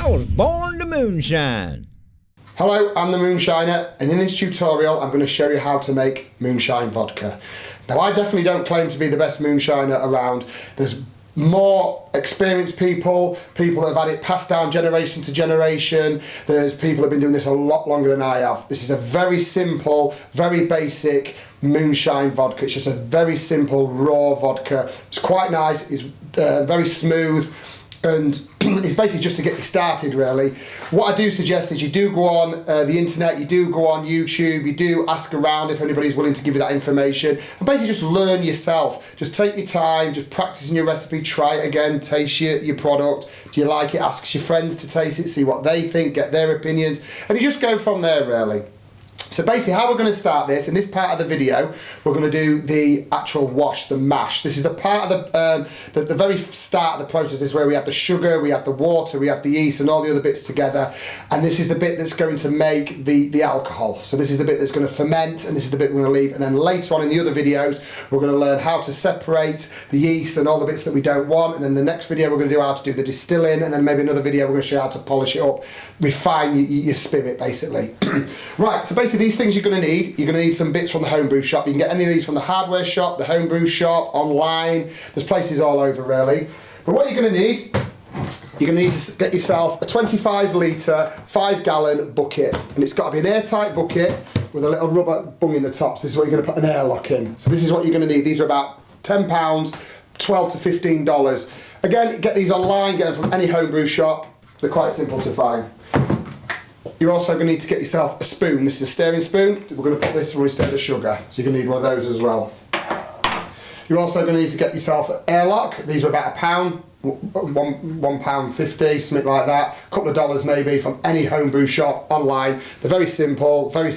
I was born to moonshine. Hello, I'm the Moonshiner, and in this tutorial I'm going to show you how to make moonshine vodka. Now, I definitely don't claim to be the best moonshiner around. There's more experienced people that have had it passed down generation to generation. There's people that have been doing this a lot longer than I have. This is a very simple, very basic moonshine vodka. It's just a very simple raw vodka. It's quite nice, it's very smooth, and it's basically just to get you started, really. What I do suggest is you do go on the internet, you do go on YouTube, you do ask around if anybody's willing to give you that information, and basically just learn yourself. Just take your time, just practicing your recipe, try it again, taste your product. Do you like it? Ask your friends to taste it, see what they think, get their opinions, and you just go from there, really. So basically how we're going to start this, in this part of the video, we're going to do the actual wash, the mash. This is the part of the very start of the process is where we add the sugar, we add the water, we add the yeast and all the other bits together. And this is the bit that's going to make the alcohol. So this is the bit that's going to ferment, and this is the bit we're going to leave. And then later on in the other videos, we're going to learn how to separate the yeast and all the bits that we don't want. And then the next video, we're going to do how to do the distilling. And then maybe another video, we're going to show you how to polish it up, refine your spirit, basically. Right, so basically these things you're going to need some bits from the homebrew shop. You can get any of these from the hardware shop, the homebrew shop, online. There's places all over, really. But what you're going to need to get yourself a 25 litre, 5 gallon bucket. And it's got to be an airtight bucket with a little rubber bung in the top. So this is what you're going to put an airlock in. So this is what you're going to need. These are about £10, $12 to $15. Again, get these online, get them from any homebrew shop. They're quite simple to find. You're also going to need to get yourself a spoon. This is a stirring spoon. We're going to put this where we stir the sugar. So you're going to need one of those as well. You're also going to need to get yourself an airlock. These are about £1, £1.50, something like that. A couple of dollars maybe from any homebrew shop online. They're very simple, you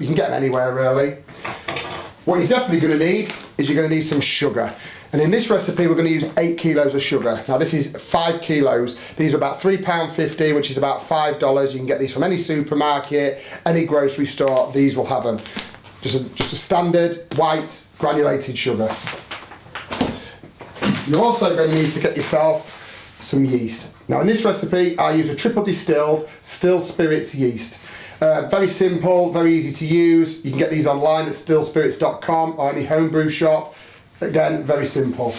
can get them anywhere, really. What you're definitely going to need is you're going to need some sugar. And in this recipe, we're going to use 8 kilos of sugar. Now this is 5 kilos. These are about £3.50, which is about $5. You can get these from any supermarket, any grocery store. These will have them. Just a standard white granulated sugar. You're also going to need to get yourself some yeast. Now in this recipe, I use a triple distilled still spirits yeast. Very simple, very easy to use. You can get these online at stillspirits.com or any homebrew shop. Again, very simple.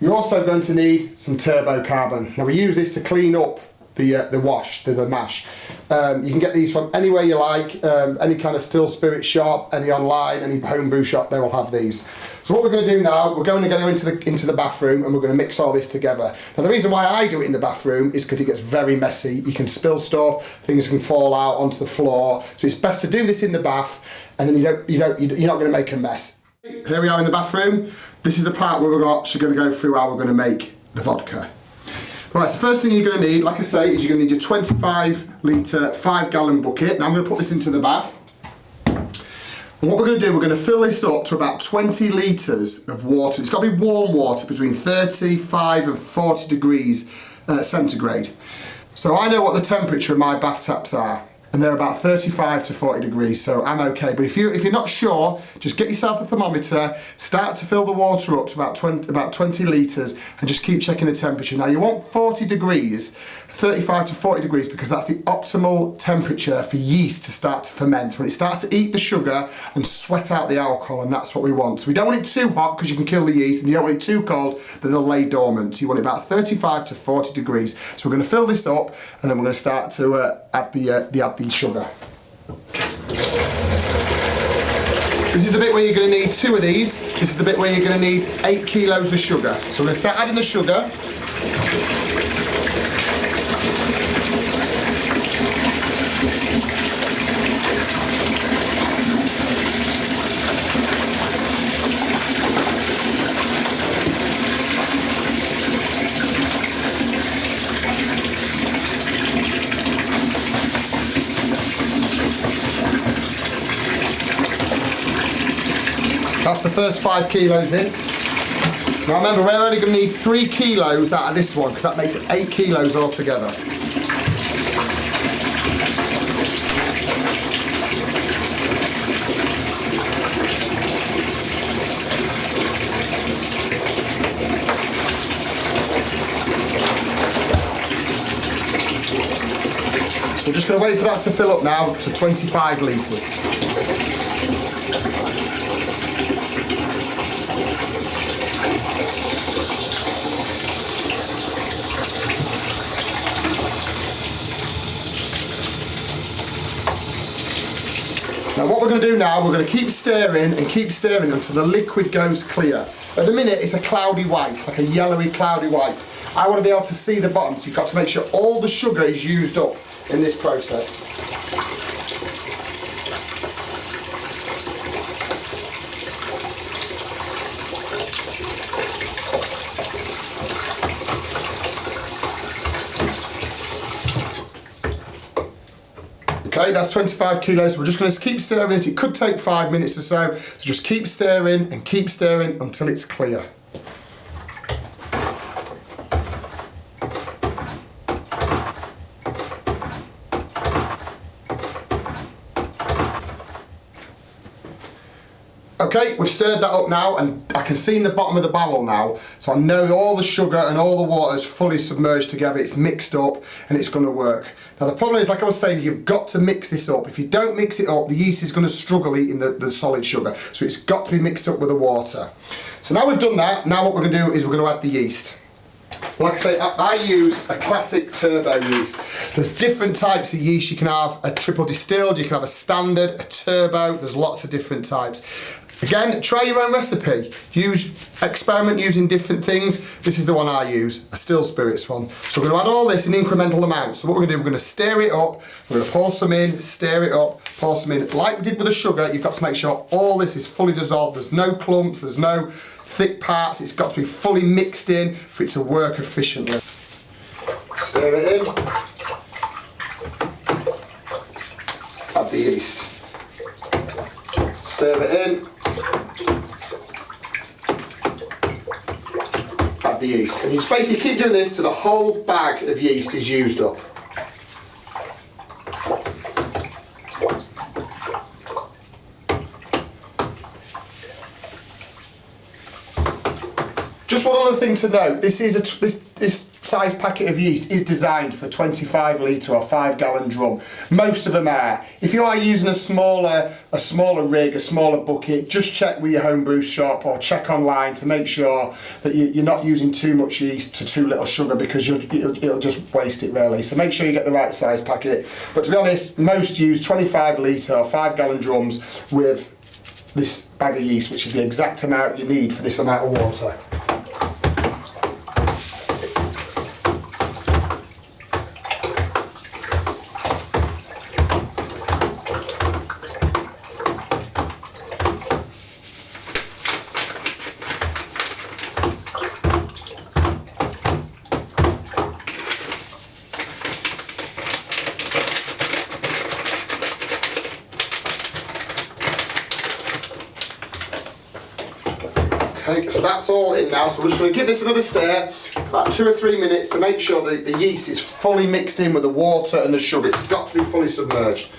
You're also going to need some turbo carbon. Now we use this to clean up the wash, the mash. You can get these from anywhere you like, any kind of still spirit shop, any online, any homebrew shop, they will have these. So what we're going to do now, we're going to go into the bathroom and we're going to mix all this together. Now the reason why I do it in the bathroom is because it gets very messy. You can spill stuff, things can fall out onto the floor. So it's best to do this in the bath, and then you're not going to make a mess. Here we are in the bathroom. This is the part where we're actually going to go through how we're going to make the vodka. Right, so first thing you're going to need, like I say, is you're going to need your 25 litre, 5 gallon bucket. Now I'm going to put this into the bath. And what we're going to do, we're going to fill this up to about 20 litres of water. It's got to be warm water, between 35 and 40 degrees centigrade. So I know what the temperature of my bath taps are, and they're about 35 to 40 degrees, so I'm okay. But if you're not sure, just get yourself a thermometer, start to fill the water up to about 20 litres, and just keep checking the temperature. Now you want 40 degrees, 35 to 40 degrees, because that's the optimal temperature for yeast to start to ferment. When it starts to eat the sugar and sweat out the alcohol, and that's what we want. So we don't want it too hot because you can kill the yeast, and you don't want it too cold that they'll lay dormant. So you want it about 35 to 40 degrees. So we're going to fill this up, and then we're going to start to add the sugar. This is the bit where you're going to need 2 of these. This is the bit where you're going to need 8 kilos of sugar. So we're going to start adding the sugar. That's the first 5 kilos in. Now remember, we're only going to need 3 kilos out of this one, because that makes 8 kilos altogether. I'm just going to wait for that to fill up now to 25 litres. Now what we're going to do now, we're going to keep stirring and keep stirring until the liquid goes clear. At the minute it's a cloudy white, like a yellowy cloudy white. I want to be able to see the bottom, so you've got to make sure all the sugar is used up in this process. Okay, that's 25 kilos. We're just going to keep stirring it. It could take 5 minutes or so. So just keep stirring and keep stirring until it's clear. Okay, we've stirred that up now and I can see in the bottom of the barrel now, so I know all the sugar and all the water is fully submerged together, it's mixed up and it's going to work. Now the problem is, like I was saying, you've got to mix this up. If you don't mix it up, the yeast is going to struggle eating the solid sugar, so it's got to be mixed up with the water. So now we've done that, now what we're going to do is we're going to add the yeast. Like I say, I use a classic turbo yeast. There's different types of yeast. You can have a triple distilled, you can have a standard, a turbo, there's lots of different types. Again, try your own recipe. Experiment using different things. This is the one I use, a still spirits one. So we're going to add all this in incremental amounts. So what we're going to do, we're going to stir it up, we're going to pour some in, stir it up, pour some in. Like we did with the sugar, you've got to make sure all this is fully dissolved. There's no clumps, there's no thick parts. It's got to be fully mixed in for it to work efficiently. Stir it in. Add the yeast. Stir it in. Add the yeast. And you just basically keep doing this till the whole bag of yeast is used up. Just one other thing to note, this size packet of yeast is designed for 25 litre or 5 gallon drum. Most of them are. If you are using a smaller rig, a smaller bucket, just check with your homebrew shop or check online to make sure that you're not using too much yeast to too little sugar, because it'll just waste it really. So make sure you get the right size packet. But to be honest, most use 25 litre or 5 gallon drums with this bag of yeast, which is the exact amount you need for this amount of water. Okay, so that's all in now, so we're just going to give this another stir, about 2 or 3 minutes, to make sure that the yeast is fully mixed in with the water and the sugar. It's got to be fully submerged.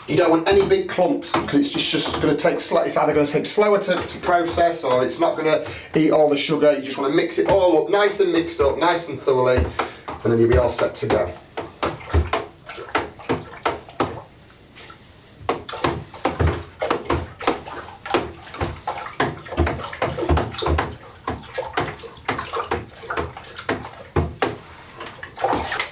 You don't want any big clumps, because it's just going to take, it's either going to take slower to process, or it's not going to eat all the sugar. You just want to mix it all up, nice and mixed up, nice and thoroughly, and then you'll be all set to go.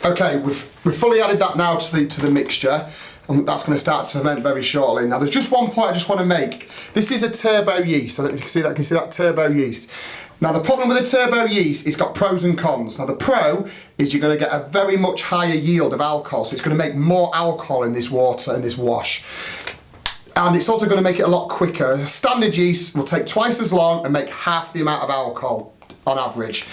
Okay, we've fully added that now to the mixture, and that's going to start to ferment very shortly. Now there's just one point I just want to make. This is a turbo yeast. I don't know if you can see that. Can you see that turbo yeast? Now the problem with the turbo yeast, it's got pros and cons. Now the pro is you're going to get a very much higher yield of alcohol, so it's going to make more alcohol in this water, in this wash. And it's also going to make it a lot quicker. Standard yeast will take twice as long and make half the amount of alcohol on average.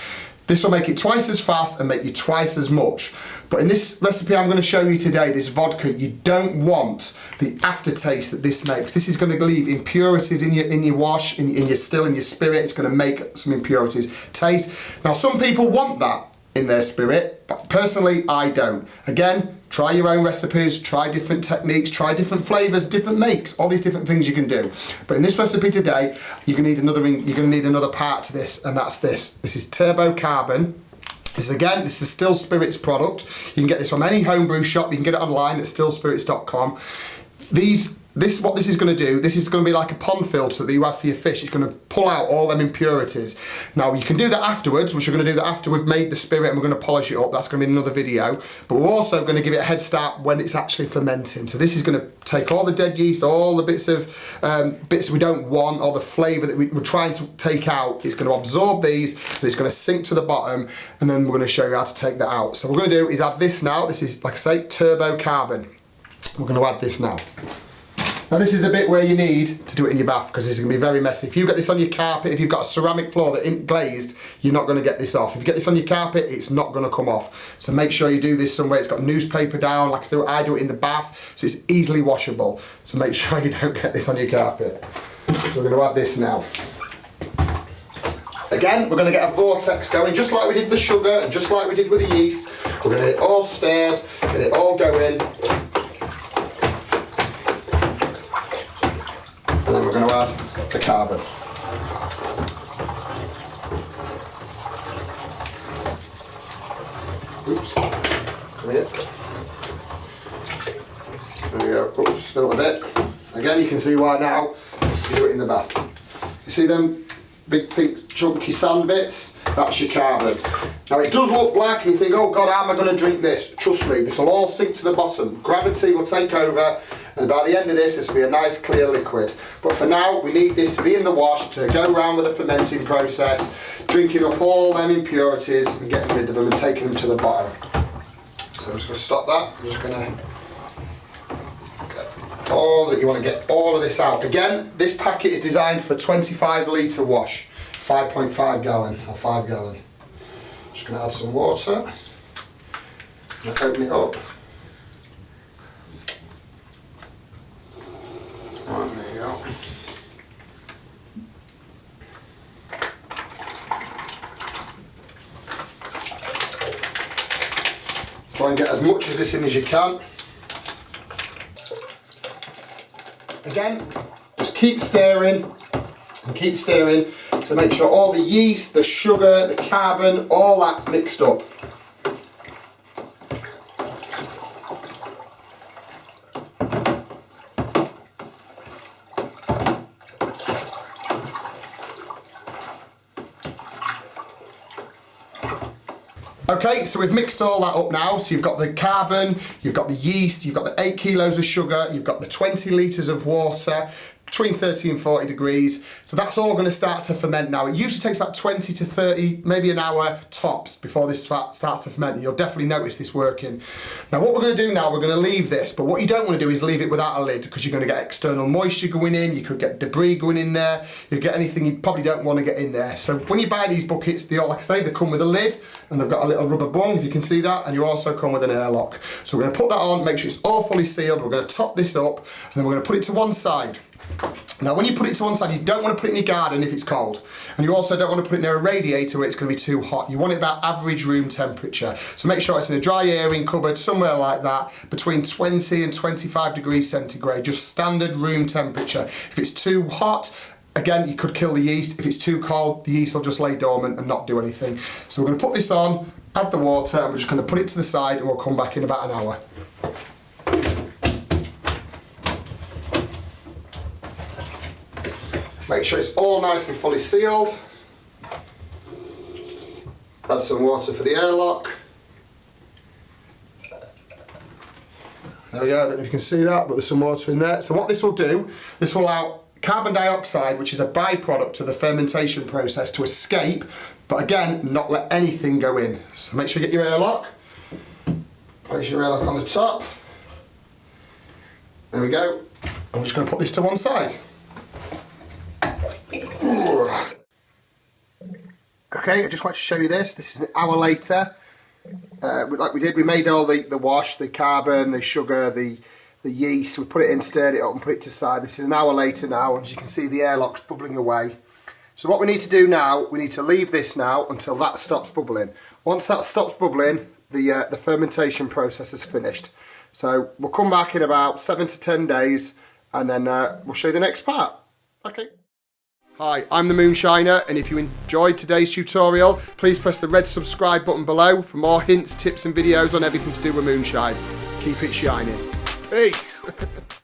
This will make it twice as fast and make you twice as much. But in this recipe I'm going to show you today, this vodka, you don't want the aftertaste that this makes. This is going to leave impurities in your wash, in your still, in your spirit. It's going to make some impurities taste. Now some people want that in their spirit, but personally I don't. Again, try your own recipes, try different techniques, try different flavours, different makes, all these different things you can do. But in this recipe today, you're going to need another part to this, and that's this. This is turbo carbon. This is a Still Spirits product. You can get this from any homebrew shop. You can get it online at stillspirits.com. What this is going to do, this is going to be like a pond filter that you have for your fish. It's going to pull out all them impurities. Now you can do that afterwards, which we're going to do that after we've made the spirit and we're going to polish it up. That's going to be another video. But we're also going to give it a head start when it's actually fermenting. So this is going to take all the dead yeast, all the bits we don't want, all the flavour that we're trying to take out. It's going to absorb these and it's going to sink to the bottom, and then we're going to show you how to take that out. So what we're going to do is add this now. This is, like I say, turbo carbon. We're going to add this now. Now this is the bit where you need to do it in your bath, because this is going to be very messy. If you get this on your carpet, if you've got a ceramic floor that isn't glazed, you're not going to get this off. If you get this on your carpet, it's not going to come off. So make sure you do this somewhere it's got newspaper down, like I do it in the bath, so it's easily washable. So make sure you don't get this on your carpet. So we're going to add this now. Again, we're going to get a vortex going, just like we did the sugar and just like we did with the yeast. We're going to get it all stirred, get it all going. And then we're going to add the carbon. Oops, come here. There we go. Oops, spilled a bit. Again, you can see why now you do it in the bath. You see them big pink chunky sand bits? That's your carbon. Now it does look black and you think, oh God, how am I going to drink this? Trust me, this will all sink to the bottom. Gravity will take over, and by the end of this will be a nice clear liquid. But for now, we need this to be in the wash to go around with the fermenting process, drinking up all them impurities and getting rid of them and taking them to the bottom. So I'm just going to stop that. I'm just going to get all that. You want to get all of this out. Again, this packet is designed for 25 litre wash, 5.5 gallon or 5 gallon. Just going to add some water. I'm going to open it up. And there you go. Try and get as much of this in as you can. Again, just keep stirring and keep stirring to make sure all the yeast, the sugar, the carbon, all that's mixed up. Okay, so we've mixed all that up now. So you've got the carbon, you've got the yeast, you've got the 8 kilos of sugar, you've got the 20 litres of water, between 30 and 40 degrees. So that's all going to start to ferment now. It usually takes about 20 to 30, maybe an hour tops before this starts to ferment. You'll definitely notice this working. Now what we're going to do now, we're going to leave this, but what you don't want to do is leave it without a lid, because you're going to get external moisture going in, you could get debris going in there, you'll get anything you probably don't want to get in there. So when you buy these buckets, they all, like I say, they come with a lid and they've got a little rubber bung, if you can see that, and you also come with an airlock. So we're going to put that on, make sure it's all fully sealed. We're going to top this up and then we're going to put it to one side. Now when you put it to one side, you don't want to put it in your garden if it's cold, and you also don't want to put it near a radiator where it's going to be too hot. You want it about average room temperature, so make sure it's in a dry airing cupboard, somewhere like that, between 20 and 25 degrees centigrade, just standard room temperature. If it's too hot, again, you could kill the yeast. If it's too cold, the yeast will just lay dormant and not do anything. So we're going to put this on, add the water, and we're just going to put it to the side, and we'll come back in about an hour. Make sure it's all nice and fully sealed. Add some water for the airlock. There we go, I don't know if you can see that, but there's some water in there. So what this will do, this will allow carbon dioxide, which is a byproduct of the fermentation process, to escape, but again, not let anything go in. So make sure you get your airlock. Place your airlock on the top. There we go. I'm just going to put this to one side. Okay, I just want to show you this. This is an hour later. Like we did, we made all the wash, the carbon, the sugar, the yeast. We put it in, stirred it up and put it to the side. This is an hour later now, and as you can see, the airlock's bubbling away. So what we need to do now, we need to leave this now until that stops bubbling. Once that stops bubbling, the fermentation process is finished. So we'll come back in about 7 to 10 days, and then we'll show you the next part. Okay. Hi, I'm the Moonshiner, and if you enjoyed today's tutorial, please press the red subscribe button below for more hints, tips and videos on everything to do with moonshine. Keep it shining. Peace!